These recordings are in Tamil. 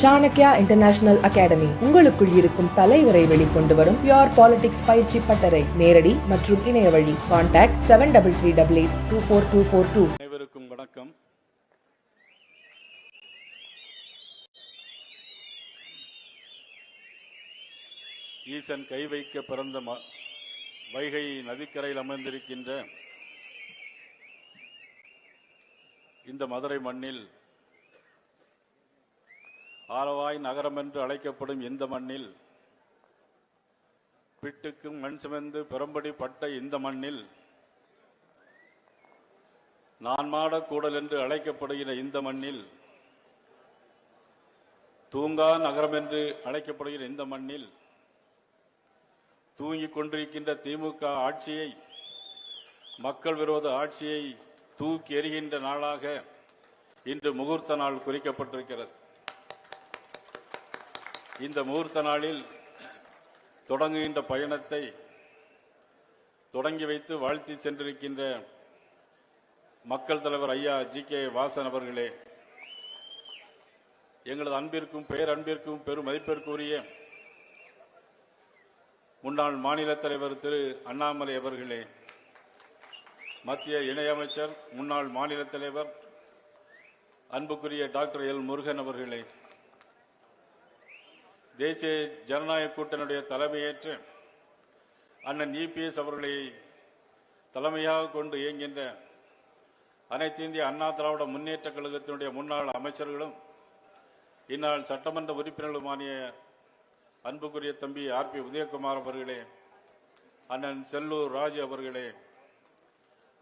சாணக்யா இன்டர்நேஷனல் அகாடமி உங்களுக்குள் இருக்கும் தலைவரை வெளிக்கொண்டு வரும் பியூர் பாலிடிக்ஸ் பயிற்சி பட்டறை. நேரடி மற்றும் இணைய வழி. கான்டாக்ட் 7338824242. அனைவருக்கும் வணக்கம். ஈசன் கை வைக்க பிறந்த வைகை நதிக்கரையில் அமர்ந்திருக்கின்ற இந்த மதுரை மண்ணில், ஆலவாய் நகரம் என்று அழைக்கப்படும் இந்த மண்ணில், பிட்டுக்கும் மண் சுமந்து பெரும்படி பட்ட இந்த மண்ணில், நான்மாட கூடல் என்று அழைக்கப்படுகிற இந்த மண்ணில், தூங்கா நகரம் என்று அழைக்கப்படுகிற இந்த மண்ணில் தூங்கிக் கொண்டிருக்கின்ற திமுக ஆட்சியை, மக்கள் விரோத ஆட்சியை தூக்கி எறிகின்ற நாளாக இன்று முகூர்த்த நாள் குறிக்கப்பட்டிருக்கிறது. இந்த முகூர்த்த நாளில் தொடங்குகின்ற பயணத்தை தொடங்கி வைத்து வாழ்த்தி சென்றிருக்கின்ற மக்கள் தலைவர் ஐயா ஜி.கே. வாசன் அவர்களே, எங்களது அன்பிற்கும் பேரன்பிற்கும் பெரும் மதிப்பிற்குரிய முன்னாள் மாநில தலைவர் திரு அண்ணாமலை அவர்களே, மத்திய இணையமைச்சர் முன்னாள் மாநில தலைவர் அன்புக்குரிய டாக்டர் எல். முருகன் அவர்களே, தேசிய ஜனநாயக கூட்டணியுடைய தலைமையேற்று அண்ணன் இபிஎஸ் அவர்களை தலைமையாக கொண்டு இயங்குகின்ற அனைத்து இந்திய அண்ணா திராவிட முன்னேற்ற கழகத்தினுடைய முன்னாள் அமைச்சர்களும் இந்நாள் சட்டமன்ற உறுப்பினர்களுமானிய அன்புக்குரிய தம்பி ஆர்.பி. உதயகுமார் அவர்களே, அண்ணன் செல்லூர் ராஜு அவர்களே,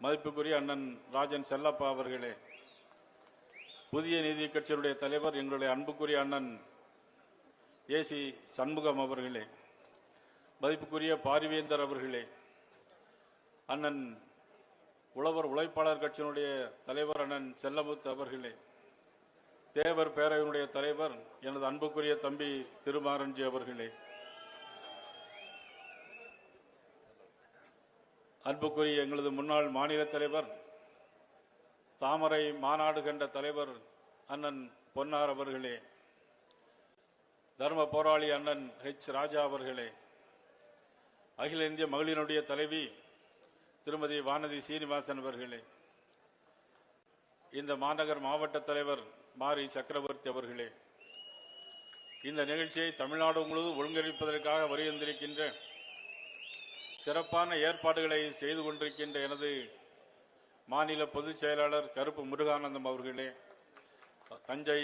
மதிப்புக்குரிய அண்ணன் ராஜன் செல்லப்பா அவர்களே, புதிய நீதி கட்சியினுடைய தலைவர் எங்களுடைய அன்புக்குரிய அண்ணன் ஏசி சண்முகம் அவர்களே, மதிப்புக்குரிய பாரிவேந்தர் அவர்களே, அண்ணன் உழவர் உழைப்பாளர் கட்சியினுடைய தலைவர் அண்ணன் செல்லமுத்து அவர்களே, தேவர் பேரவையினுடைய தலைவர் எனது அன்புக்குரிய தம்பி திருமாரஞ்சி அவர்களே, அன்புக்குரிய எங்களது முன்னாள் மாநில தலைவர், தாமரை மாநாடு கண்ட தலைவர் அண்ணன் பொன்னார் அவர்களே, தர்ம போராளி அண்ணன் ஹெச். ராஜா அவர்களே, அகில இந்திய மகளிருடைய தலைவி திருமதி வானதி சீனிவாசன் அவர்களே, இந்த மாநகர் மாவட்ட தலைவர் மாரி சக்கரவர்த்தி அவர்களே, இந்த நிகழ்ச்சியை தமிழ்நாடு முழுவதும் ஒருங்கிணைப்பதற்காக வருகின்றிருக்கின்ற சிறப்பான ஏற்பாடுகளை செய்து கொண்டிருக்கின்ற எனது மாநில பொதுச் செயலாளர் கருப்பு முருகானந்தம் அவர்களே, தஞ்சை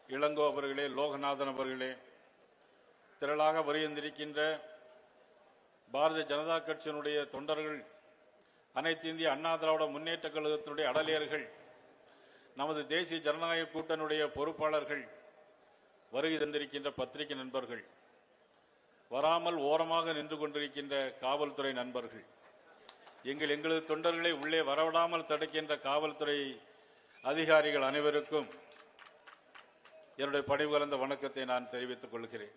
இளங்கோ அவர்களே, லோகநாதன் அவர்களே, திரளாக வருகின்றிருக்கின்ற பாரதிய ஜனதா கட்சியினுடைய தொண்டர்கள், அனைத்து இந்திய அண்ணா திராவிட முன்னேற்ற கழகத்தினுடைய அடலியர்கள், நமது தேசிய ஜனநாயக கூட்டணியுடைய பொறுப்பாளர்கள், வருகை தந்திருக்கின்ற பத்திரிகை நண்பர்கள், வராமல் ஓரமாக நின்று கொண்டிருக்கின்ற காவல்துறை நண்பர்கள், எங்களது தொண்டர்களை உள்ளே வரவிடாமல் தடுக்கின்ற காவல்துறை அதிகாரிகள் அனைவருக்கும் என்னுடைய பணிவு கலந்த வணக்கத்தை நான் தெரிவித்துக் கொள்கிறேன்.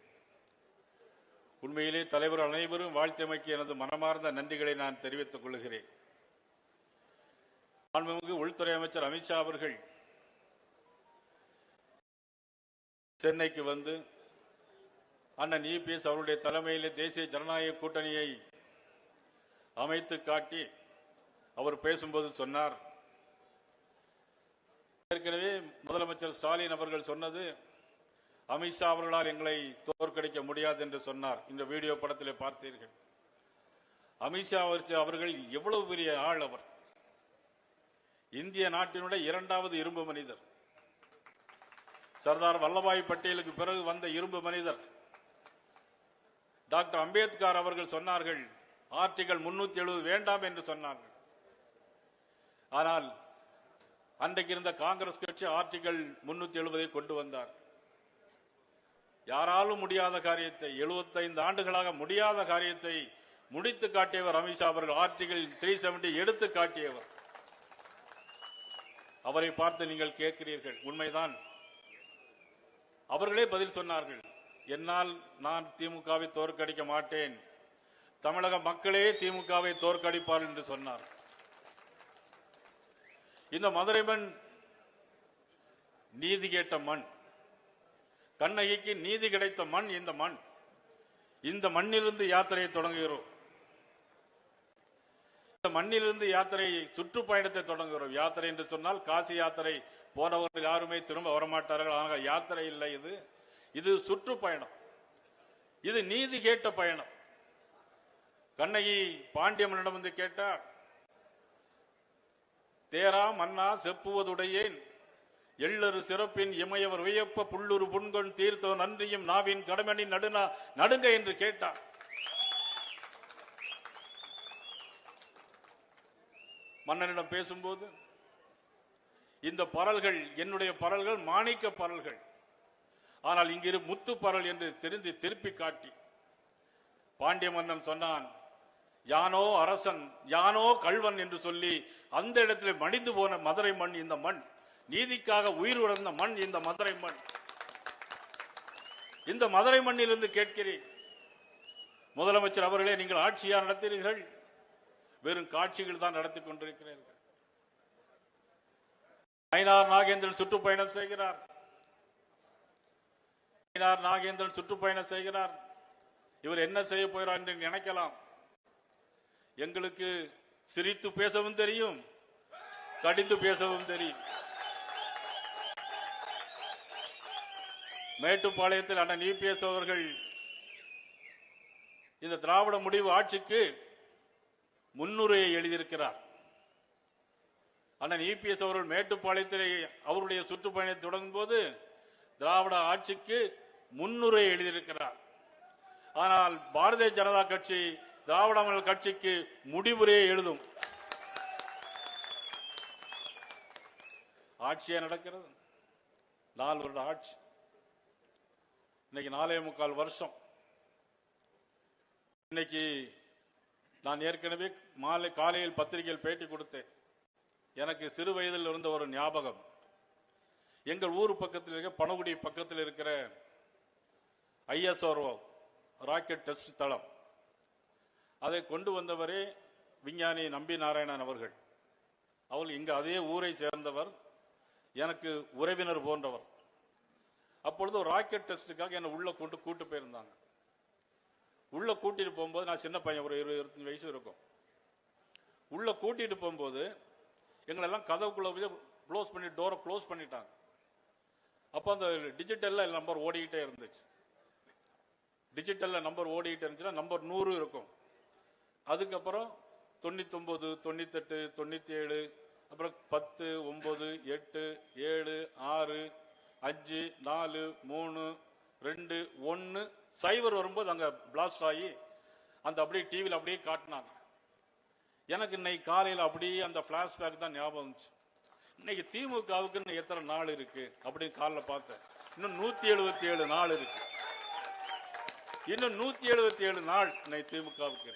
உண்மையிலே தலைவர் அனைவரும் வாழ்த்தமைக்கு எனது மனமார்ந்த நன்றிகளை நான் தெரிவித்துக் கொள்கிறேன். மாண்புமிகு உள்துறை அமைச்சர் அமித்ஷா அவர்கள் சென்னைக்கு வந்து அண்ணன் இபிஎஸ் அவருடைய தலைமையிலே தேசிய ஜனநாயக கூட்டணியை அமைத்து காட்டி அவர் பேசும்போது சொன்னார், ஏற்கனவே முதலமைச்சர் ஸ்டாலின் அவர்கள் சொன்னது, அமித்ஷா அவர்களால் எங்களை தோற்கடிக்க முடியாது என்று சொன்னார். இந்த வீடியோ படத்திலே பார்த்தீர்கள். அமித்ஷா அவர்கள் எவ்வளவு பெரிய ஆள்! அவர் இந்திய நாட்டினுடைய இரண்டாவது இரும்பு மனிதர். சர்தார் வல்லபாய் பட்டேலுக்கு பிறகு வந்த இரும்பு மனிதர். டாக்டர் அம்பேத்கர் அவர்கள் சொன்னார்கள், ஆர்டிகல் 370 வேண்டாம் என்று சொன்னார்கள். ஆனால் அன்றைக்கு இருந்த காங்கிரஸ் கட்சி ஆர்டிகல் 370 கொண்டு வந்தார். யாராலும் முடியாத காரியத்தை, 75 ஆண்டுகளாக முடியாத காரியத்தை முடித்து காட்டியவர் அமித்ஷா அவர்கள். ஆர்டிகல் 370 எடுத்து காட்டியவர். அவரை பார்த்து நீங்கள் கேட்கிறீர்கள், உண்மைதான். அவர்களே பதில் சொன்னார்கள், என்னால் நான் திமுகவை தோற்கடிக்க மாட்டேன், தமிழக மக்களே திமுகவை தோற்கடிப்பார் என்று சொன்னார். இந்த மதுரை மண் நீதி கேட்ட மண், கண்ணகிக்கு நீதி கிடைத்த மண் இந்த மண். இந்த மண்ணிலிருந்து யாத்திரையை தொடங்குகிறோம். இந்த மண்ணிலிருந்து யாத்திரையை சுற்றுப்பயணத்தை தொடங்குகிறோம். யாத்திரை என்று சொன்னால் காசி யாத்திரை போனவர்கள் யாருமே திரும்ப வரமாட்டார்கள். ஆக யாத்திரை இல்லை, இது சுற்றுப்பயணம். இது நீதி கேட்ட பயணம். கண்ணகி பாண்டியமனிடம் வந்து கேட்டார், தேரா மன்னா செப்புவதுடையேன் எள்ளரு சிறப்பின் இமையவர் வியப்ப புள்ளுரு புண்கொண் தீர்த்தோ நன்றியும் நாவின் கடமணி நடுங்க என்று கேட்டார். மன்னனிடம் பேசும்போது இந்த பரல்கள் என்னுடைய பரல்கள் மாணிக்க பரல்கள், ஆனால் இங்கிரு முத்து பரல் என்று தெரிந்து திருப்பி காட்டி பாண்டிய மன்னன் சொன்னான், யானோ அரசன் யானோ கள்வன் என்று சொல்லி அந்த இடத்துல மடிந்து போன மதுரை மண் இந்த மண். நீதிக்காக உயிர் உறந்த மண் இந்த மதுரை மண். இந்த மதுரை மண்ணிலிருந்து கேட்கிறேன், முதலமைச்சர் அவர்களே, நீங்கள் ஆட்சியா நடத்துகிறீர்கள்? வெறும் காட்சிகள் தான் நடத்தி கொண்டிருக்கிறீர்கள். நயினார் நாகேந்திரன் சுற்றுப்பயணம் செய்கிறார். நாகேந்திரன் சுற்றுப்பயணம் செய்கிறார். இவர் என்ன செய்ய போகிறார் என்று நினைக்கலாம். எங்களுக்கு சிரித்து பேசவும் தெரியும், கடிந்து பேசவும் தெரியும். மேட்டுப்பாளையத்தில் அண்ணன் இபிஎஸ் அவர்கள் இந்த திராவிட முடிவு ஆட்சிக்கு முன்னுரையை எழுதியிருக்கிறார். அண்ணன் இபிஎஸ் அவர்கள் மேட்டுப்பாளையத்தில் அவருடைய சுற்றுப்பயணத்தை தொடங்கும் போது திராவிட ஆட்சிக்கு முன்னுரை எழுதியிருக்கிறார். ஆனால் பாரதிய ஜனதா கட்சி திராவிட மாடல் கட்சிக்கு முடிவுரையை எழுதும். ஆட்சியா நடக்கிறது. 4 வருட ஆட்சி. இன்னைக்கு 4.25 வருஷம். இன்னைக்கு நான் ஏற்கனவே காலையில் பத்திரிகையில் பேட்டி கொடுத்தேன். எனக்கு சிறு வயதில் இருந்த ஒரு ஞாபகம். எங்கள் ஊர் பக்கத்தில் இருக்க பனகுடி பக்கத்தில் இருக்கிற ISRO ராக்கெட் டெஸ்ட் தளம், அதை கொண்டு வந்தவரே விஞ்ஞானி நம்பி நாராயணன் அவர்கள். அவர் இங்கு அதே ஊரை சேர்ந்தவர், எனக்கு உறவினர் போன்றவர். அப்பொழுது ஒரு ராக்கெட் டெஸ்டுக்காக என்னை உள்ள கூட்டு போயிருந்தாங்க. உள்ள கூட்டிட்டு போகும்போது நான் சின்ன பையன், ஒரு 25 வயசு இருக்கும். உள்ள கூட்டிட்டு போகும்போது எங்களெல்லாம் கதவுக்குள்ள க்ளோஸ் பண்ணி டோரை க்ளோஸ் பண்ணிட்டாங்க. அப்போ அந்த டிஜிட்டல்ல நம்பர் ஓடிக்கிட்டே இருந்துச்சு. டிஜிட்டல்ல நம்பர் ஓடிக்கிட்டே இருந்துச்சுன்னா நம்பர் 100 இருக்கும். அதுக்கப்புறம் 99, 98, 97, அப்புறம் 10, 9, 8, 7, 6, 5, 4, 3, 2, 1, 0 வரும்போது அங்க பிளாஸ்ட் ஆகி அந்த அப்படியே டிவியில் அப்படியே காட்டினாங்க. எனக்கு இன்னைக்கு காலையில் அப்படியே அந்த பிளாஷ்பேக் தான் ஞாபகம் வந்துச்சு. இன்னைக்கு திமுகவுக்கு இன்னும் எத்தனை நாள் இருக்கு அப்படின்னு காலையில் பார்த்தேன். இன்னும் 177 நாள் இருக்கு. இன்னும் 177 நாள் இன்னைக்கு திமுகவுக்கு.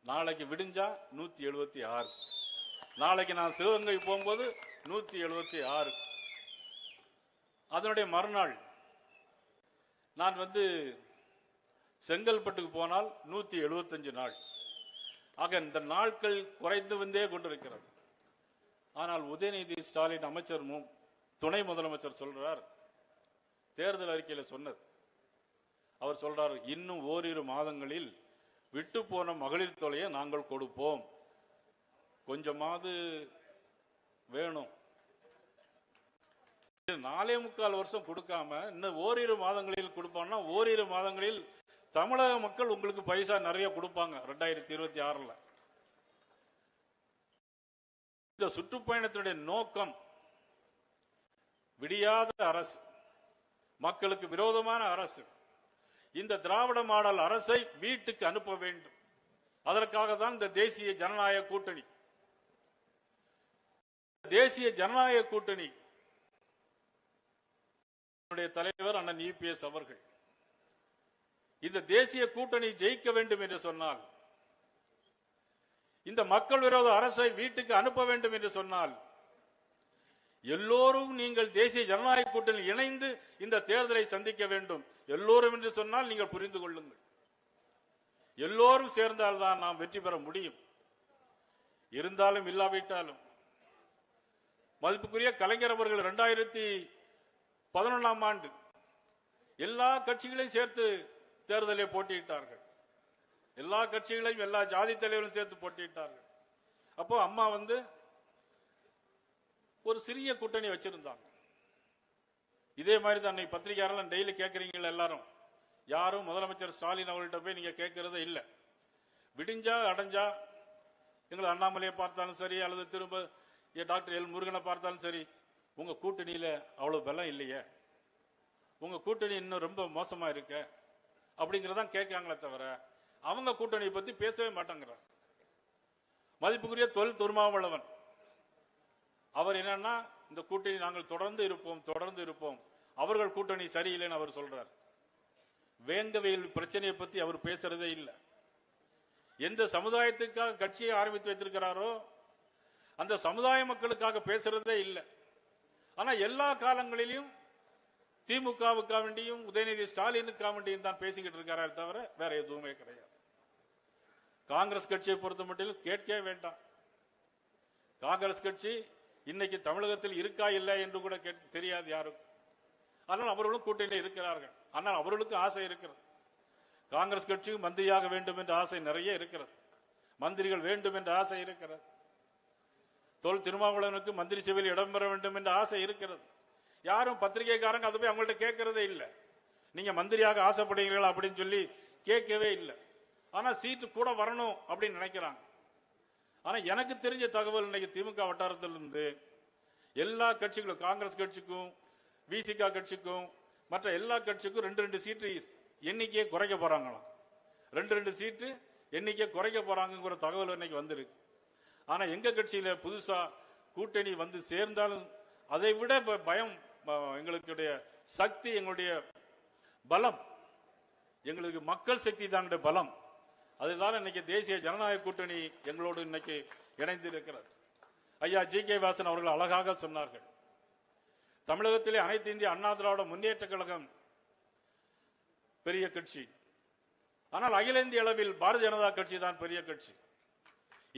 நாளைக்கு விடிஞ்சா 176. நாளைக்கு நான் சிவகங்கை போகும்போது 176. அதனுடைய மறுநாள் நான் செங்கல்பட்டுக்கு போனால் 175 நாள். ஆக இந்த நாட்கள் குறைந்து வந்தே கொண்டிருக்கிறது. ஆனால் உதயநிதி ஸ்டாலின் அமைச்சர் துணை முதலமைச்சர் சொல்றார், தேர்தல் அறிக்கையில் சொன்னது. அவர் சொல்றார், இன்னும் ஓரிரு மாதங்களில் விட்டு போன மகளிர் தொகையை நாங்கள் கொடுப்போம். கொஞ்சமாவது வேணும். 4.25 வருஷம் கொடுக்காம இன்னும் ஓரிரு மாதங்களில் கொடுப்பாங்கன்னா, ஓரிரு மாதங்களில் தமிழக மக்கள் உங்களுக்கு பைசா நிறைய கொடுப்பாங்க 2026. இந்த சுற்றுப்பயணத்தினுடைய நோக்கம் விடியாத அரசு, மக்களுக்கு விரோதமான அரசு. இந்த திராவிட மாடல் அரசை வீட்டுக்கு அனுப்ப வேண்டும். அதற்காக தான் இந்த தேசிய ஜனநாயக கூட்டணி. தேசிய ஜனநாயக கூட்டணி தலைவர் அண்ணன் இபிஎஸ் அவர்கள் இந்த தேசிய கூட்டணி ஜெயிக்க வேண்டும் என்று சொன்னால், இந்த மக்கள் விரோத அரசை வீட்டுக்கு அனுப்ப வேண்டும் என்று சொன்னால், எல்லோரும் நீங்கள் தேசிய ஜனநாயக கூட்டணி இணைந்து இந்த தேர்தலை சந்திக்க வேண்டும். எல்லோரும் என்று சொன்னால் நீங்கள் புரிந்து கொள்ளுங்கள். எல்லோரும் சேர்ந்தால்தான் நாம் வெற்றி பெற முடியும். இருந்தாலும் இல்லாவிட்டாலும் மதிப்புக்குரிய கலைஞர் அவர்கள் 11ஆம் ஆண்டு எல்லா கட்சிகளையும் சேர்த்து தேர்தலில் போட்டியிட்டார்கள். எல்லா கட்சிகளையும் எல்லா ஜாதி தலைவர்களும் சேர்த்து போட்டியிட்டார்கள். அப்போ அம்மா ஒரு சிறிய கூட்டணி வச்சிருந்தாங்க. இதே மாதிரி தான் பத்திரிகையாளர்கள் டெய்லி கேட்கறீங்க எல்லாரும். யாரும் முதலமைச்சர் ஸ்டாலின் அவர்கள்ட்ட போய் நீங்க கேட்கறதே இல்லை. விடிஞ்சா அடைஞ்சா எங்களை அண்ணாமலையை பார்த்தாலும் சரி, அல்லது திரும்ப டாக்டர் எல் முருகனை பார்த்தாலும் சரி, உங்க கூட்டணியில அவ்வளவு பலம் இல்லையே, உங்க கூட்டணி இன்னும் ரொம்ப மோசமா இருக்க அப்படிங்கறதான் கேட்காங்களே தவிர அவங்க கூட்டணியை பத்தி பேசவே மாட்டாங்கிறார். மதிப்புக்குரிய தொல் திருமாவளவன் அவர் என்னன்னா, இந்த கூட்டணி நாங்கள் தொடர்ந்து இருப்போம், அவர்கள் கூட்டணி சரியில்லைன்னு அவர் சொல்றார். வேங்கவேல் பிரச்சனையை பத்தி அவர் பேசுறதே இல்லை. எந்த சமுதாயத்துக்காக கட்சியை ஆரம்பித்து வைத்திருக்கிறாரோ அந்த சமுதாய மக்களுக்காக பேசுறதே இல்லை. ஆனா எல்லா காலங்களிலும் திமுகவுக்காக வேண்டியும் உதயநிதி ஸ்டாலினுக்காக வேண்டியும் தான் பேசிக்கிட்டு இருக்காரே தவிர வேற எதுவுமே கிடையாது. காங்கிரஸ் கட்சியை பொறுத்த மட்டும் கேட்கவே வேண்டாம். காங்கிரஸ் கட்சி இன்னைக்கு தமிழகத்தில் இருக்கா இல்லை என்று கூட தெரியாது யாருக்கும். ஆனால் அவர்களும் கூட்டணியில் இருக்கிறார்கள். ஆனால் அவர்களுக்கு ஆசை இருக்கிறது. காங்கிரஸ் கட்சிக்கு மந்திரியாக வேண்டும் என்ற ஆசை நிறைய இருக்கிறது. மந்திரிகள் வேண்டும் என்ற ஆசை இருக்கிறது. தொல் திருமாவளவனுக்கு மந்திரி சபையில் இடம்பெற வேண்டும் என்ற ஆசை இருக்கிறது. யாரும் பத்திரிகைக்காரங்க அதை போய் அவங்கள்ட்ட கேட்கறதே இல்லை. நீங்க மந்திரியாக ஆசைப்படுகிறீர்களா அப்படின்னு சொல்லி கேட்கவே இல்லை. ஆனா சீட்டு கூட வரணும் அப்படின்னு நினைக்கிறாங்க. ஆனா எனக்கு தெரிஞ்ச தகவல் இன்னைக்கு திமுக வட்டாரத்திலிருந்து எல்லா கட்சிகளும், காங்கிரஸ் கட்சிக்கும் விசிக கட்சிக்கும் மற்ற எல்லா கட்சிக்கும் 2 சீட்டு எண்ணிக்கையை குறைக்க போறாங்களாம். 2 சீட்டு எண்ணிக்கையை குறைக்க போறாங்கிற தகவல் இன்னைக்கு வந்திருக்கு. ஆனா எங்க கட்சியில புதுசா கூட்டணி சேர்ந்தாலும் அதை விட பயம், எங்களுடைய சக்தி, எங்களுடைய பலம், எங்களுக்கு மக்கள் சக்தி தான் பலம். அதுதான் இன்னைக்கு தேசிய ஜனநாயக கூட்டணி எங்களோடு இன்னைக்கு இணைந்து இருக்கிறது. ஐயா ஜி.கே. வாசன் அவர்கள் அழகாக சொன்னார்கள். தமிழகத்திலே அனைத்து இந்திய அண்ணா திராவிட முன்னேற்ற கழகம் பெரிய கட்சி. ஆனால் அகில இந்திய அளவில் பாரதிய ஜனதா கட்சி தான் பெரிய கட்சி.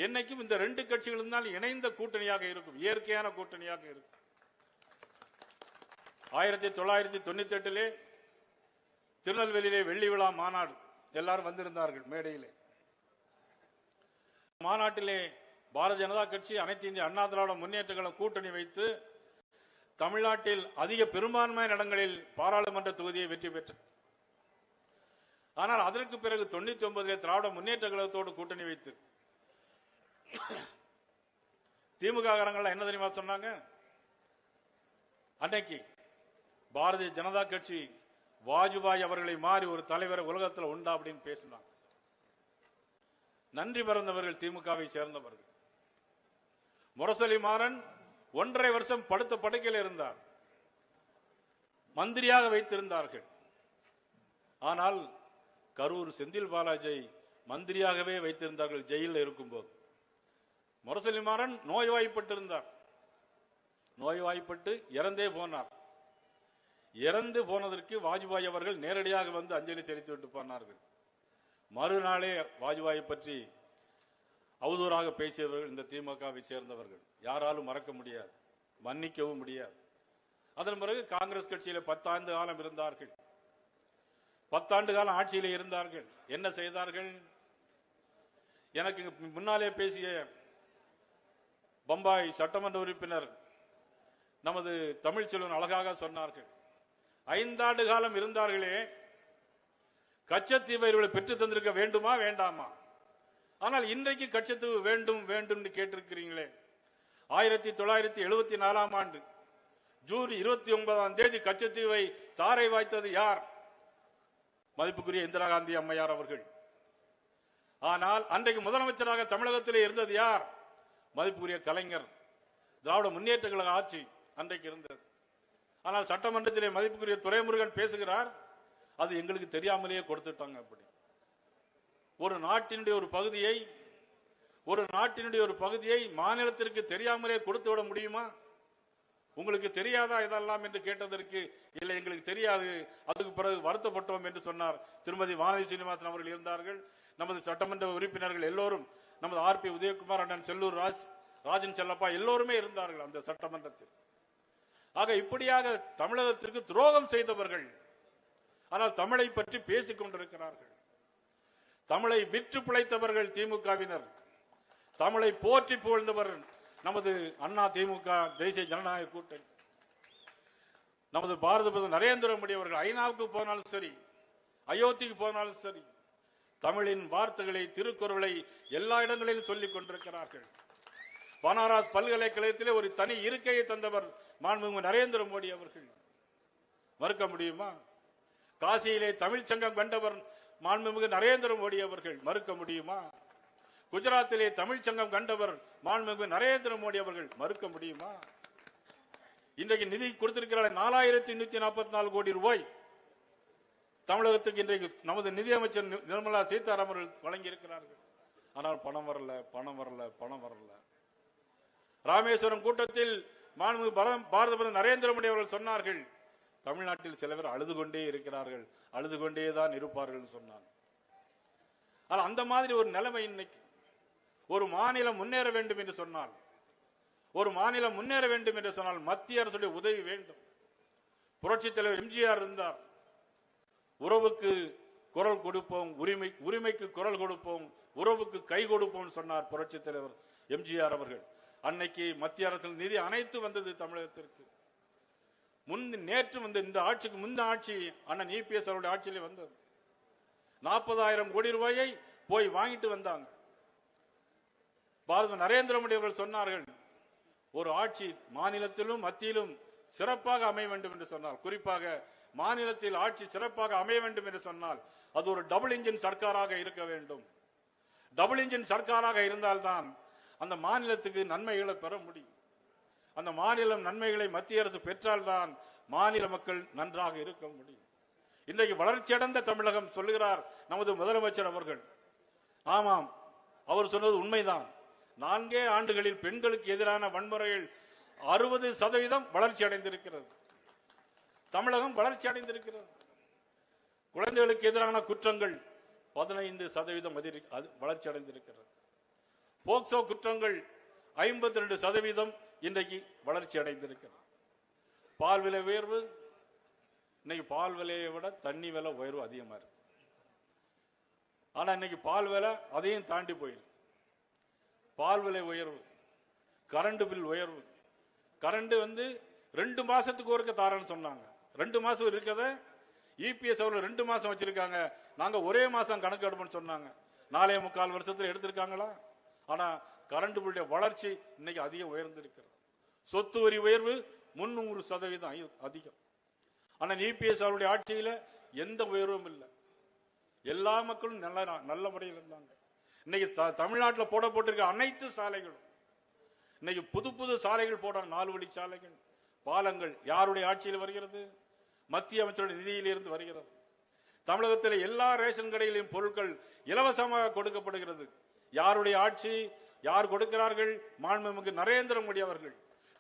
என்னைக்கும் இந்த 2 கட்சிகளும் தான் இணைந்த கூட்டணியாக இருக்கும், இயற்கையான கூட்டணியாக இருக்கும். 1998 திருநெல்வேலியிலே வெள்ளி விழா மாநாடு எல்லாரும் வந்திருந்தார்கள். மேடையிலே மாநாட்டிலே பாரதிய ஜனதா கட்சி அனைத்து இந்திய அண்ணா திராவிட முன்னேற்ற கழகம் கூட்டணி வைத்து தமிழ்நாட்டில் அதிக பெரும்பான்மையான இடங்களில் பாராளுமன்ற தொகுதியை வெற்றி பெற்றது. ஆனால் அதற்கு பிறகு 99 திராவிட முன்னேற்ற கழகத்தோடு கூட்டணி வைத்து திமுக காரங்கள் என்ன தெரியுமா சொன்னாங்க? அன்னைக்கு பாரதிய ஜனதா கட்சி வாஜ்பாய் அவர்களை மாறி ஒரு தலைவரை உலகத்தில் உண்டா அப்படின்னு பேசினாங்க. நன்றி மறந்தவர்கள் திமுகவை சேர்ந்தவர்கள். முரசொலி மாறன் 1.5 வருஷம் படுத்த படுக்கையில் இருந்தார். மந்திரியாக வைத்திருந்தார்கள். ஆனால் கரூர் செந்தில் பாலாஜி மந்திரியாகவே வைத்திருந்தார்கள் ஜெயிலில் இருக்கும்போது. முரசொலி மாறன் நோய்வாய்ப்பட்டிருந்தார். நோய்வாய்ப்பட்டு இறந்தே போனார். இறந்து போனதற்கு வாஜ்பாய் அவர்கள் நேரடியாக வந்து அஞ்சலி செலுத்திவிட்டு போனார்கள். மறுநாளே வாஜ்பாயை பற்றி அவதூறாக பேசியவர்கள் இந்த திமுகவை சேர்ந்தவர்கள். யாராலும் மறக்க முடியாது, மன்னிக்கவும் முடியாது. அதன் பிறகு காங்கிரஸ் கட்சியில 10 ஆண்டு காலம் இருந்தார்கள். 10 ஆண்டு காலம் ஆட்சியிலே இருந்தார்கள். என்ன செய்தார்கள்? எனக்கு முன்னாலே பேசிய பம்பாய் சட்டமன்ற உறுப்பினர் நமது தமிழ்ச்செல்வன் அழகாக சொன்னார்கள். 5 ஆண்டு காலம் இருந்தார்களே, கச்சத்தீவை இவர்களை பெற்று தந்திருக்க வேண்டுமா வேண்டாமா? ஆனால் இன்றைக்கு கச்சத்தீவு வேண்டும் வேண்டும் கேட்டிருக்கிறீங்களே. 1974 ஆண்டு ஜூன் 29 கச்சத்தீவை தாரை வாய்த்தது யார்? மதிப்புக்குரிய இந்திரா காந்தி அம்மையார் அவர்கள். ஆனால் அன்றைக்கு முதலமைச்சராக தமிழகத்திலே இருந்தது யார்? மதிப்புக்குரிய கலைஞர். திராவிட முன்னேற்ற கழக ஆட்சி அன்றைக்கு இருந்தது. ஆனால் சட்டமன்றத்திலே மதிப்புக்குரிய துரைமுருகன் பேசுகிறார், அது எங்களுக்கு தெரியாமலேயே கொடுத்துட்டாங்க. அப்படி ஒரு நாட்டினுடைய ஒரு பகுதியை மாநிலத்திற்கு தெரியாமலே கொடுத்து விட முடியுமா? உங்களுக்கு தெரியாதா இதெல்லாம் என்று கேட்டதற்கு இல்லை, எங்களுக்கு தெரியாது, அதுக்கு பிறகு வருத்தப்பட்டோம் என்று சொன்னார். திருமதி வானதி சீனிவாசன் அவர்கள் இருந்தார்கள். நமது சட்டமன்ற உறுப்பினர்கள் எல்லோரும், நமது ஆர்.பி. உதயகுமார், அண்ணன் செல்லூர் ராஜன் செல்லப்பா எல்லோருமே இருந்தார்கள் அந்த சட்டமன்றத்தில். ஆக இப்படியாக தமிழகத்திற்கு துரோகம் செய்தவர்கள், ஆனால் தமிழை பற்றி பேசிக் கொண்டிருக்கிறார்கள். தமிழை விற்று பிழைத்தவர்கள் திமுகவினர், தமிழை போற்றி புகழ்ந்தவர் நமது அண்ணா திமுக தேசிய ஜனநாயக கூட்டணி. நமது பாரத பிரதமர் நரேந்திர மோடி அவர்கள் ஐநாவுக்கு போனாலும் சரி, அயோத்திக்கு போனாலும் சரி, தமிழின் வார்த்தைகளை, திருக்குறளை எல்லா இடங்களிலும் சொல்லிக் கொண்டிருக்கிறார்கள். பனாரஸ் பல்கலைக்கழகத்திலே ஒரு தனி இருக்கையை தந்தவர் மாண்புமிகு நரேந்திர மோடி அவர்கள். மறுக்க முடியுமா? காசியிலே தமிழ் சங்கம் கண்டவர் மாண்புமிகு நரேந்திர மோடி அவர்கள். மறுக்க முடியுமா? குஜராத்திலே தமிழ் சங்கம் கண்டவர் மாண்புமிகு நரேந்திர மோடி அவர்கள். மறுக்க முடியுமா? இன்றைக்கு நிதி கொடுத்திருக்கிறார் 4144 கோடி ரூபாய் தமிழகத்துக்கு இன்றைக்கு நமது நிதியமைச்சர் நிர்மலா சீதாராமன் அவர்கள் வழங்கி இருக்கிறார்கள். ஆனால் பணம் வரல, பணம் வரல, பணம் வரல. ராமேஸ்வரம் கூட்டத்தில் மாண்புமிகு பாரத பிரதமர் நரேந்திர மோடி அவர்கள் சொன்னார்கள், தமிழ்நாட்டில் சில பேர் அழுது கொண்டே இருக்கிறார்கள், அழுது கொண்டேதான் இருப்பார்கள் சொன்னார். ஆனால் அந்த மாதிரி ஒரு நிலைமை இன்னைக்கு ஒரு மாநிலம் முன்னேற வேண்டும் என்று சொன்னால், ஒரு மாநிலம் முன்னேற வேண்டும் என்று சொன்னால் மத்திய அரசுடைய உதவி வேண்டும். புரட்சி தலைவர் எம்ஜிஆர் இருந்தார், உறவுக்கு குரல் கொடுப்போம், உரிமைக்கு குரல் கொடுப்போம், உறவுக்கு கை கொடுப்போம் சொன்னார் புரட்சி தலைவர் எம்ஜிஆர் அவர்கள். அன்னைக்கு மத்திய அரசின் நிதி அனைத்து வந்தது தமிழகத்திற்கு. நேற்று வந்த இந்த ஆட்சிக்கு முந்த ஆட்சி அண்ணன் இபிஎஸ் அவருடைய ஆட்சியிலே வந்தது. 40,000 கோடி ரூபாயை போய் வாங்கிட்டு வந்தாங்க. பாரத நரேந்திர மோடி அவர்கள் சொன்னார்கள், ஒரு ஆட்சி மாநிலத்திலும் மத்தியிலும் சிறப்பாக அமைய வேண்டும் என்று சொன்னார். குறிப்பாக மாநிலத்தில் ஆட்சி சிறப்பாக அமைய வேண்டும் என்று சொன்னால் அது ஒரு டபுள் இன்ஜின் சர்க்காராக இருக்க வேண்டும். டபுள் இன்ஜின் சர்க்காராக இருந்தால்தான் அந்த மாநிலத்துக்கு நன்மைகளை பெற முடியும். அந்த மாநிலம் நன்மைகளை மத்திய அரசு பெற்றால்தான் மாநில மக்கள் நன்றாக இருக்க முடியும். இன்றைக்கு வளர்ச்சியடைந்த தமிழகம் சொல்லுகிறார் நமது முதலமைச்சர் அவர்கள். ஆமாம், அவர் சொன்னது உண்மைதான். 4 ஆண்டுகளில் பெண்களுக்கு எதிரான வன்முறைகள் 60% வளர்ச்சி அடைந்திருக்கிறது. தமிழகம் வளர்ச்சி அடைந்திருக்கிறது. குழந்தைகளுக்கு எதிரான குற்றங்கள் 15% வளர்ச்சி அடைந்திருக்கிறது. போக்சோ குற்றங்கள் 52% இன்றைக்கு வளர்ச்சி அடைந்திருக்கிறது. பால் விலை உயர்வு, இன்னைக்கு பால் விலையை விட தண்ணி விலை உயர்வு அதிகமா இருக்கு. ஆனா இன்னைக்கு பால் விலை அதையும் தாண்டி போயிருக்கு. பால் விலை உயர்வு, கரண்ட் பில் உயர்வு. கரண்ட் 2 மாசத்துக்கு ஒருக்க தாரன்னு சொன்னாங்க. 2 மாசம் இருக்கத இபிஎஸ் அவர்கள் 2 மாசம் வச்சிருக்காங்க. நாங்க ஒரே மாசம் கணக்கு எடுப்போம்னு சொன்னாங்க. 4.25 வருஷத்துல எடுத்திருக்காங்களா? ஆனா கரண்ட் பில்லுடைய வளர்ச்சி இன்னைக்கு அதிகம் உயர்ந்திருக்கிறது. சொத்து வரி உயர்வு 300% அதிகம். ஆனா இபிஎஸ் அவருடைய ஆட்சியில எந்த உயர்வும் இல்லை. எல்லா மக்களும் நல்ல முறையில் இருந்தாங்க. இன்னைக்கு தமிழ்நாட்டில் போடப்பட்டிருக்க அனைத்து சாலைகளும் இன்னைக்கு புது புது சாலைகள் போடுறாங்க. 4 வழி சாலைகள், பாலங்கள் யாருடைய ஆட்சியில் வருகிறது? மத்திய அமைச்சருடைய நிதியில் இருந்து வருகிறது. தமிழகத்தில் எல்லா ரேஷன் கடைகளிலும் பொருட்கள் இலவசமாக கொடுக்கப்படுகிறது. யாருடைய ஆட்சி? யார் கொடுக்கிறார்கள்? மாண்புமிகு நரேந்திர மோடி அவர்கள்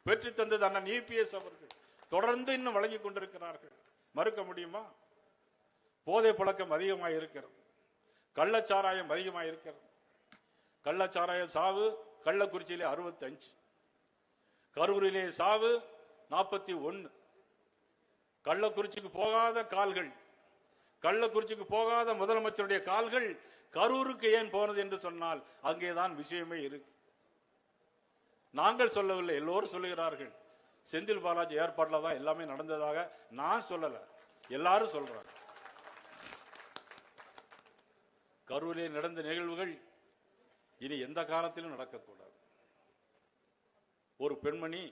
பெற்று தந்தது அண்ணன் இபிஎஸ் அவர்கள். தொடர்ந்து இன்னும் வழங்கிக் கொண்டிருக்கிறார்கள். மறுக்க முடியுமா? போதை பழக்கம் அதிகமாக இருக்கிறது. கள்ளச்சாராயம் அதிகமாக இருக்கிறது. கள்ளச்சாராய சாவு கள்ளக்குறிச்சியிலே 65, கரூரிலே சாவு 41. கள்ளக்குறிச்சிக்கு போகாத கால்கள், கள்ளக்குறிச்சிக்கு போகாத முதலமைச்சருடைய கால்கள் கரூருக்கு ஏன் போனது என்று சொன்னால் அங்கேதான் விஷயமே இருக்கு. நாங்கள் சொல்லவில்லை, எல்லோரும் சொல்லுகிறார்கள். செந்தில் பாலாஜி ஏற்பாட்டில் தான் எல்லாமே நடந்ததாக நான் சொல்லல, எல்லாரும் சொல்றாங்க. கரூரிலே நடந்த நிகழ்வுகள் இனி எந்த காலத்திலும் நடக்கக்கூடாது. ஒரு பெண்மணி,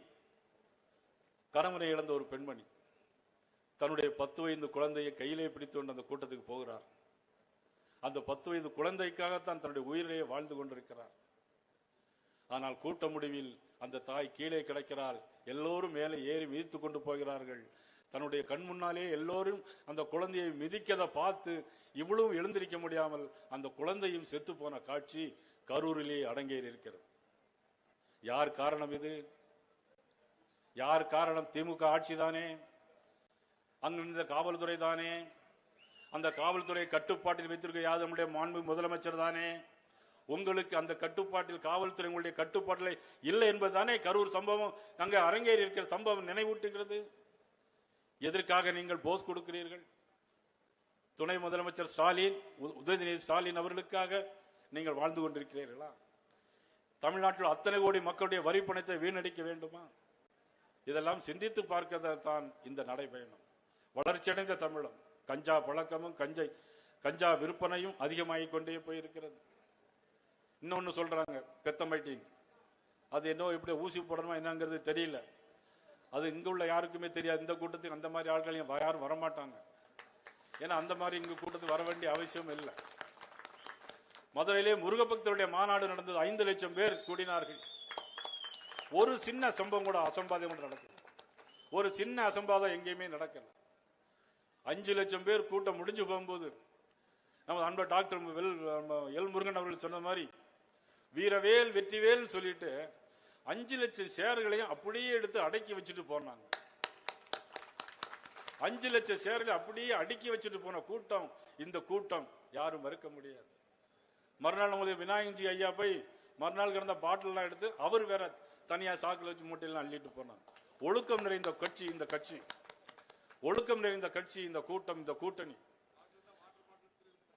கணவனை இழந்த ஒரு பெண்மணி தன்னுடைய 10 வயது குழந்தையை கையிலே பிடித்து கொண்டு அந்த கூட்டத்துக்கு போகிறார். அந்த 10 வயது குழந்தைக்காகத்தான் தன்னுடைய உயிரிலேயே வாழ்ந்து கொண்டிருக்கிறார். ஆனால் கூட்ட முடிவில் அந்த தாய் கீழே கிடக்கிறாள். எல்லோரும் மேலே ஏறி மிதித்துக் கொண்டு போகிறார்கள். தன்னுடைய கண் முன்னாலே எல்லோரும் அந்த குழந்தையை மிதிக்கதை பார்த்து இவ்வளவு எழுந்திருக்க முடியாமல் அந்த குழந்தையும் செத்து போன காட்சி கரூரிலே அடங்கேறி இருக்கிறது. யார் காரணம்? இது யார் காரணம்? திமுக ஆட்சி தானே, அங்கிருந்த காவல்துறை தானே, அந்த காவல்துறை கட்டுப்பாட்டில் வைத்திருக்க யார்? நம்முடைய மாண்பு முதலமைச்சர் தானே. உங்களுக்கு அந்த கட்டுப்பாட்டில் காவல்துறை உங்களுடைய கட்டுப்பாட்டில் இல்லை என்பதுதானே கரூர் சம்பவம் அங்கே அரங்கேறி இருக்கிற சம்பவம் நினைவூட்டுகிறது. எதற்காக நீங்கள் போஸ் கொடுக்கிறீர்கள்? துணை முதலமைச்சர் ஸ்டாலின், உதயநிதி ஸ்டாலின் அவர்களுக்காக நீங்கள் வாழ்ந்து கொண்டிருக்கிறீர்களா? தமிழ்நாட்டில் அத்தனை கோடி மக்களுடைய வரி பணத்தை வீணடிக்க வேண்டுமா? இதெல்லாம் சிந்தித்து பார்க்கத்தான் இந்த நடைபயணம். வளர்ச்சியடைந்த தமிழம், கஞ்சா பழக்கமும் கஞ்சா விற்பனையும் அதிகமாகிக் கொண்டே போயிருக்கிறது. இன்னொன்னு சொல்றாங்க பெத்தம்பட்டின், அது என்ன இப்படி ஊசி போடணுமா என்னங்கிறது தெரியல. அது இங்க உள்ள யாருக்குமே தெரியாது. இந்த கூட்டத்துக்கு அந்த மாதிரி ஆட்களையும் யாரும் வரமாட்டாங்க. ஏன்னா அந்த மாதிரி இங்க கூட்டத்துக்கு வர வேண்டிய அவசியம் இல்லை. மதுரையிலே முருகபக்தருடைய மாநாடு நடந்தது. 5 லட்சம் பேர் கூடினார்கள். ஒரு சின்ன சம்பவம் கூட அசம்பாதம் கூட நடக்கல. ஒரு சின்ன அசம்பாதம் எங்கேயுமே நடக்கல. 5 லட்சம் பேர் கூட்டம் முடிஞ்சு போகும்போது நம்ம அன்பர் டாக்டர் எல் முருகன் அவர்கள் சொன்ன மாதிரி வீரவேல் வெற்றிவேல் சொல்லிட்டு 5 லட்சம் ஷேர்களையும் அப்படியே எடுத்து அடக்கி வச்சுட்டு போனாங்க. 5 லட்சம் ஷேர்களை அப்படியே அடுக்கி வச்சுட்டு போன கூட்டம் இந்த கூட்டம் யாரும் மறுக்க முடியாது. மறுநாள் நமது விநாயகஞ்சி ஐயா போய் மறுநாள் கிடந்த பாட்டிலாம் எடுத்து அவர் வேற தனியா சாக்கில் வச்சு மூட்டையெல்லாம் அள்ளிட்டு போனாங்க. ஒழுக்கம் நிறைந்த கட்சி இந்த கட்சி, ஒழுக்கம் நிறைந்த கட்சி இந்த கூட்டம், இந்த கூட்டணி.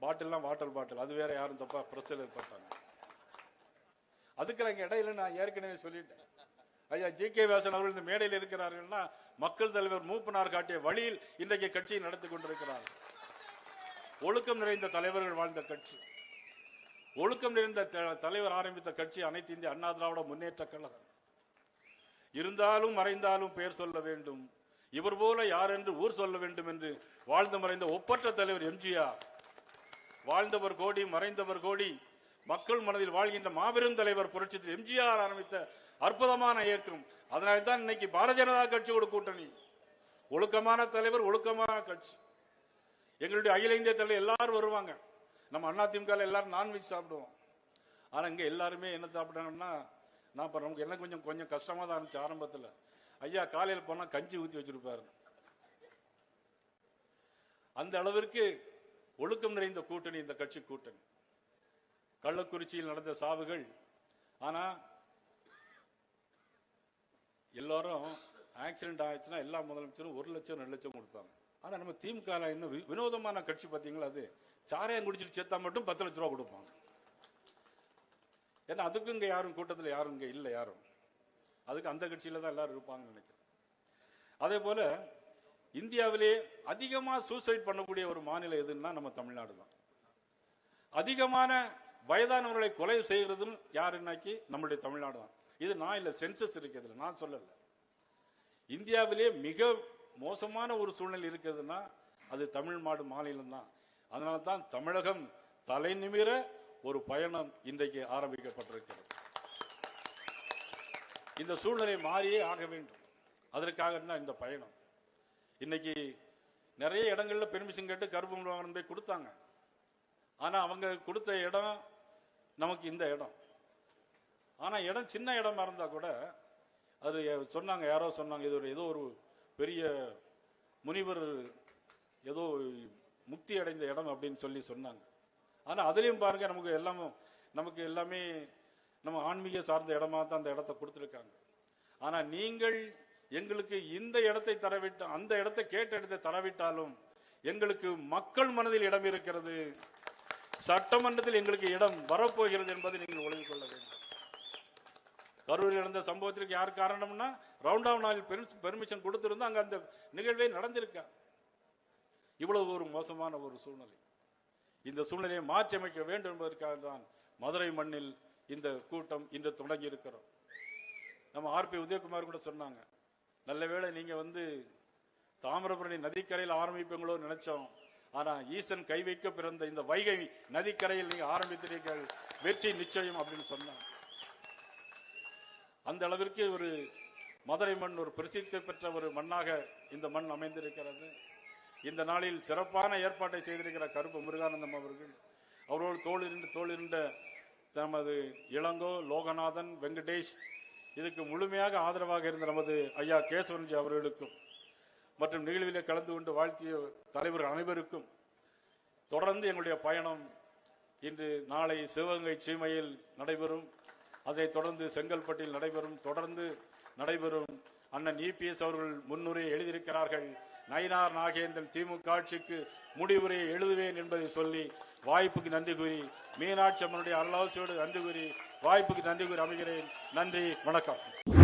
பாட்டில்லாம் வாட்டர் பாட்டில், அது வேற யாரும் தப்பா பிரச்சனை ஏற்பட்டாங்க. அதுக்கு இடையில நான் ஏற்கனவே சொல்லிட்டேன். ஐயா ஜி.கே. வாசன் அவர்கள் இந்த மேடையில் இருக்கிறார்கள்னா மக்கள் தலைவர் மூப்பனார் காட்டிய வழியில் இன்றைக்கு கட்சியை நடத்தி கொண்டிருக்கிறார். ஒழுக்கம் நிறைந்த தலைவர்கள் வாழ்ந்த கட்சி, ஒழுக்கம் நிறைந்த தலைவர் ஆரம்பித்த கட்சி அனைத்து இந்திய அண்ணா திராவிட முன்னேற்ற கழகம். இருந்தாலும் மறைந்தாலும் பெயர் சொல்ல வேண்டும், இவர் போல யார் என்று ஊர் சொல்ல வேண்டும் என்று வாழ்ந்து மறைந்த ஒப்பற்ற தலைவர் எம்ஜிஆர். வாழ்ந்தவர் கோடி, மறைந்தவர் கோடி, மக்கள் மனதில் வாழ்கின்ற மாபெரும் தலைவர் புரட்சி எம்ஜிஆர் ஆரம்பித்த அற்புதமான இயக்கம். அதனால்தான் இன்னைக்கு பாரதிய ஜனதா கட்சியோட கூட்டணி. ஒழுக்கமான தலைவர், ஒழுக்கமான கட்சி. எங்களுடைய அகில இந்திய தலைவர் எல்லாரும் வருவாங்க. நம்ம அதிமுக எல்லாரும் நான்வெஜ் சாப்பிடுவோம். ஆனா இங்க எல்லாருமே என்ன சாப்பிட்டாங்கன்னா, நான் நமக்கு என்ன கொஞ்சம் கஷ்டமா தான் இருந்துச்சு ஆரம்பத்தில். ஐயா காலையில் போனா கஞ்சி ஊற்றி வச்சிருப்பாரு. அந்த அளவிற்கு ஒழுக்கம் நிறைந்த கூட்டணி இந்த கட்சி கூட்டணி. கள்ளக்குறிச்சியில் நடந்த சாவுகள், ஆனா எல்லாரும் ஆக்சிடென்ட் ஆயிடுச்சுன்னா எல்லா முதலமைச்சரும் 1 லட்சம் 2 லட்சம் கொடுப்பாங்க. ஆனா நம்ம திமுக இன்னும் வினோதமான கட்சி பார்த்தீங்களா, அது சாரையம் குடிச்சிட்டு சேர்த்தா மட்டும் 10 லட்சம் ரூபா கொடுப்பாங்க. ஏன்னா அதுக்கும் இங்க யாரும் கூட்டத்தில் யாரும் இங்க இல்லை, யாரும் அதுக்கு அந்த கட்சியில தான் எல்லாரும் இருப்பாங்கன்னு நினைக்கிறேன். அதே போல இந்தியாவிலே அதிகமா சூசைட் பண்ணக்கூடிய ஒரு மாநிலம் எதுன்னா நம்ம தமிழ்நாடு தான். அதிகமான வயதானவர்களை கொலை செய்கிறதும் யாருன்னாக்கி நம்மளுடைய தமிழ்நாடு தான். இது நான் இல்லை, சென்சஸ் இருக்கிறதுல நான் சொல்லல. இந்தியாவிலே மிக மோசமான ஒரு சூழ்நிலை இருக்கிறதுனா அது தமிழ்நாடு மாநிலம் தான். அதனால தான் தமிழகம் தலை நிமிர ஒரு பயணம் இன்றைக்கு ஆரம்பிக்கப்பட்டிருக்கிறது. இந்த சூழ்நிலை மாறியே ஆக வேண்டும். அதற்காக தான் இந்த பயணம். இன்னைக்கு நிறைய இடங்கள்ல பெர்மிஷன் கேட்டு கருப்பு போய் கொடுத்தாங்க. ஆனா அவங்க கொடுத்த இடம் நமக்கு இந்த இடம். ஆனா இடம் சின்ன இடமா இருந்தா கூட அது சொன்னாங்க, யாரோ சொன்னாங்க இது ஏதோ ஒரு பெரிய முனிவர் ஏதோ முக்தி அடைந்த இடம் அப்படின்னு சொல்லி சொன்னாங்க. ஆனா அதுலயும் பாருங்க நமக்கு எல்லாமே நம்ம ஆன்மீக சார்ந்த இடமா தான் அந்த இடத்தை கொடுத்துருக்காங்க. ஆனா நீங்கள் எங்களுக்கு இந்த இடத்தை தரவிட்டு அந்த இடத்தை கேட்ட இடத்தை தரவிட்டாலும் எங்களுக்கு மக்கள் மனதில் இடம் இருக்கிறது, சட்டமன்றத்தில் எங்களுக்கு இடம் வரப்போகிறது என்பதை நீங்கள் உணர்ந்து கொள்ள வேண்டும். கரூரில் நடந்த சம்பவத்திற்கு யார் காரணம்னா ரவுண்டாவ் நாளில் பெர்மிஷன் கொடுத்திருந்தா அங்க அந்த நிகழ்வே நடந்திருக்கா. இவ்வளவு ஒரு மோசமான ஒரு சூழ்நிலை. இந்த சூழ்நிலையை மாற்றி அமைக்க வேண்டும் என்பதற்காக தான் மதுரை மண்ணில் இந்த கூட்டம் இன்று தொடங்கி இருக்கிறோம். நம்ம ஆர்.பி. உதயகுமார் கூட சொன்னாங்க, நல்ல வேளை நீங்க தாமிரபரணி நதிக்கரையில் ஆரம்பிப்பீங்களோ நினைச்சோம். ஆனா ஈசன் கை வைக்க பிறந்த இந்த வைகை நதிக்கரையில் நீங்க ஆரம்பித்தீர்கள், வெற்றி நிச்சயம் அப்படின்னு சொன்னாங்க. அந்த அளவிற்கு ஒரு மதுரை மண் ஒரு பிரசித்தி பெற்ற ஒரு மண்ணாக இந்த மண் அமைந்திருக்கிறது. இந்த நாளில் சிறப்பான ஏற்பாட்டை செய்திருக்கிற கருப்பு முருகானந்தம் அவர்கள், அவரோடு தோளிருந்த நமது இளங்கோ, லோகநாதன், வெங்கடேஷ், இதுக்கு முழுமையாக ஆதரவாக இருந்த நமது ஐயா கேசவன்ஜி அவர்களுக்கும் மற்றும் நிகழ்விலே கலந்து கொண்டு வாழ்த்திய தலைவர்கள் அனைவருக்கும் தொடர்ந்து எங்களுடைய பயணம் இன்று நாளை சிவகங்கை சீமையில் நடைபெறும். அதைத் தொடர்ந்து செங்கல்பட்டில் தொடர்ந்து நடைபெறும். அண்ணன் இபிஎஸ் அவர்கள் முன்னுரை எழுதியிருக்கிறார்கள். நயினார் நாகேந்திரன் திமுக ஆட்சிக்கு முடிவுரை எழுதுவேன் என்பதை சொல்லி வாய்ப்புக்கு நன்றி கூறி, மீனாட்சி அம்மனுடைய அருளாசியோடு நன்றி கூறி, வாய்ப்புக்கு நன்றி கூறி அமைகிறேன். நன்றி, வணக்கம்.